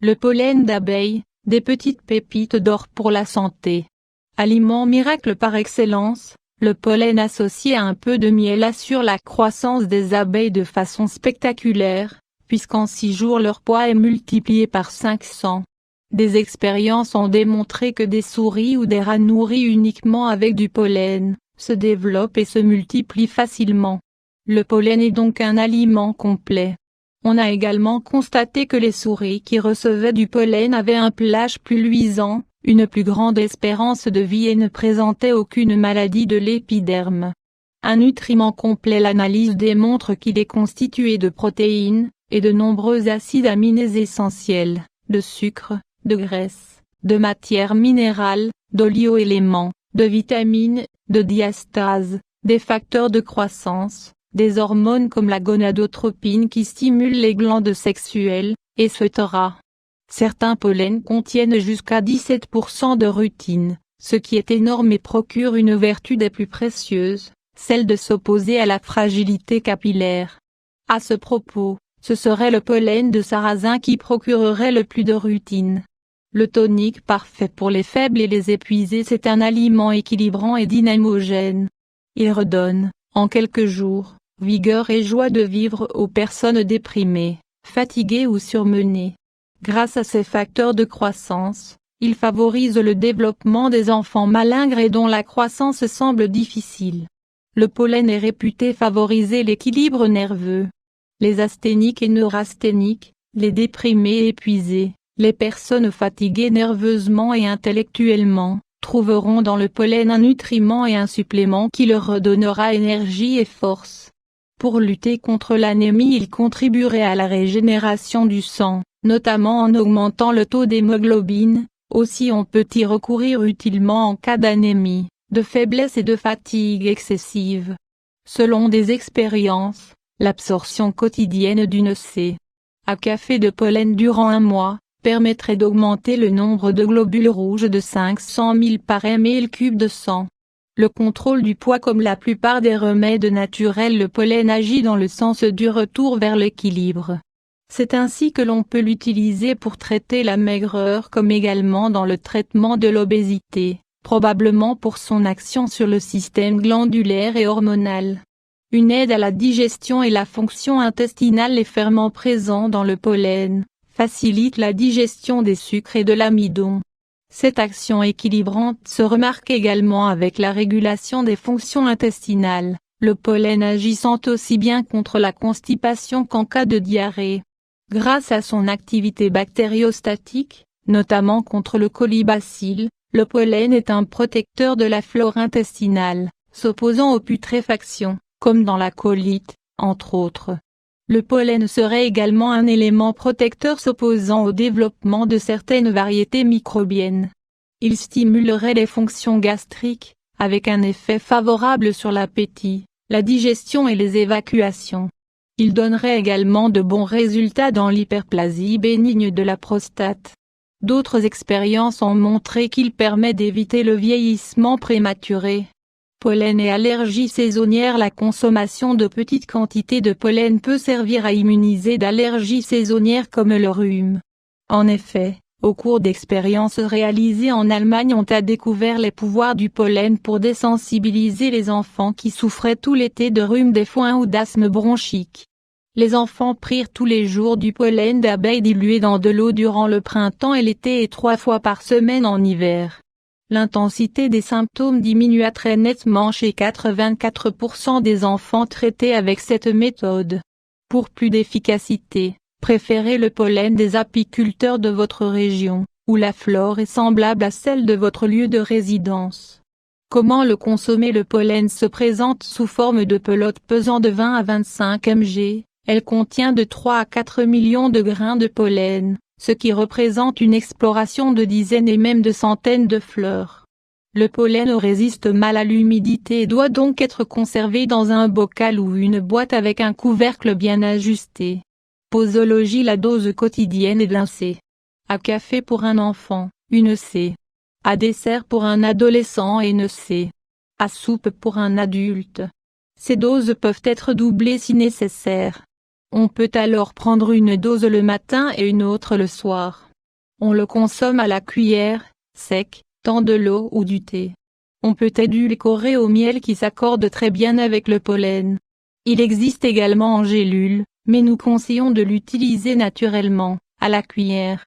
Le pollen d'abeille, des petites pépites d'or pour la santé. Aliment miracle par excellence, le pollen associé à un peu de miel assure la croissance des abeilles de façon spectaculaire, puisqu'en 6 jours leur poids est multiplié par 500. Des expériences ont démontré que des souris ou des rats nourris uniquement avec du pollen, se développent et se multiplient facilement. Le pollen est donc un aliment complet. On a également constaté que les souris qui recevaient du pollen avaient un pelage plus luisant, une plus grande espérance de vie et ne présentaient aucune maladie de l'épiderme. Un nutriment complet. L'analyse démontre qu'il est constitué de protéines, et de nombreux acides aminés essentiels, de sucre, de graisse, de matières minérales, d'oligo-éléments, de vitamines, de diastase, des facteurs de croissance, des hormones comme la gonadotropine qui stimulent les glandes sexuelles, etc. Certains pollens contiennent jusqu'à 17% de rutine, ce qui est énorme et procure une vertu des plus précieuses, celle de s'opposer à la fragilité capillaire. À ce propos, ce serait le pollen de sarrasin qui procurerait le plus de rutine. Le tonique parfait pour les faibles et les épuisés. C'est un aliment équilibrant et dynamogène. Il redonne, en quelques jours, vigueur et joie de vivre aux personnes déprimées, fatiguées ou surmenées. Grâce à ses facteurs de croissance, il favorise le développement des enfants malingres et dont la croissance semble difficile. Le pollen est réputé favoriser l'équilibre nerveux. Les asthéniques et neurasthéniques, les déprimés et épuisés, les personnes fatiguées nerveusement et intellectuellement, trouveront dans le pollen un nutriment et un supplément qui leur redonnera énergie et force. Pour lutter contre l'anémie, il contribuerait à la régénération du sang, notamment en augmentant le taux d'hémoglobine. Aussi on peut y recourir utilement en cas d'anémie, de faiblesse et de fatigue excessive. Selon des expériences, l'absorption quotidienne d'une à café de pollen durant 1 mois, permettrait d'augmenter le nombre de globules rouges de 500 000 par ml3 de sang. Le contrôle du poids. Comme la plupart des remèdes naturels, le pollen agit dans le sens du retour vers l'équilibre. C'est ainsi que l'on peut l'utiliser pour traiter la maigreur comme également dans le traitement de l'obésité, probablement pour son action sur le système glandulaire et hormonal. Une aide à la digestion et la fonction intestinale. Les ferments présents dans le pollen facilitent la digestion des sucres et de l'amidon. Cette action équilibrante se remarque également avec la régulation des fonctions intestinales, le pollen agissant aussi bien contre la constipation qu'en cas de diarrhée. Grâce à son activité bactériostatique, notamment contre le colibacille, le pollen est un protecteur de la flore intestinale, s'opposant aux putréfactions, comme dans la colite, entre autres. Le pollen serait également un élément protecteur s'opposant au développement de certaines variétés microbiennes. Il stimulerait les fonctions gastriques, avec un effet favorable sur l'appétit, la digestion et les évacuations. Il donnerait également de bons résultats dans l'hyperplasie bénigne de la prostate. D'autres expériences ont montré qu'il permet d'éviter le vieillissement prématuré. Pollen et allergies saisonnières. La consommation de petites quantités de pollen peut servir à immuniser d'allergies saisonnières comme le rhume. En effet, au cours d'expériences réalisées en Allemagne, on a découvert les pouvoirs du pollen pour désensibiliser les enfants qui souffraient tout l'été de rhume des foins ou d'asthme bronchique. Les enfants prirent tous les jours du pollen d'abeille dilué dans de l'eau durant le printemps et l'été et 3 fois par semaine en hiver. L'intensité des symptômes diminua très nettement chez 84% des enfants traités avec cette méthode. Pour plus d'efficacité, préférez le pollen des apiculteurs de votre région, où la flore est semblable à celle de votre lieu de résidence. Comment le consommer? Le pollen se présente sous forme de pelote pesant de 20 à 25 mg, elle contient de 3 à 4 millions de grains de pollen, ce qui représente une exploration de dizaines et même de centaines de fleurs. Le pollen résiste mal à l'humidité et doit donc être conservé dans un bocal ou une boîte avec un couvercle bien ajusté. Posologie. La dose quotidienne est d'un à café pour un enfant, une à dessert pour un adolescent et une à soupe pour un adulte. Ces doses peuvent être doublées si nécessaire. On peut alors prendre une dose le matin et une autre le soir. On le consomme à la cuillère, sec, dans de l'eau ou du thé. On peut édulcorer au miel qui s'accorde très bien avec le pollen. Il existe également en gélule, mais nous conseillons de l'utiliser naturellement, à la cuillère.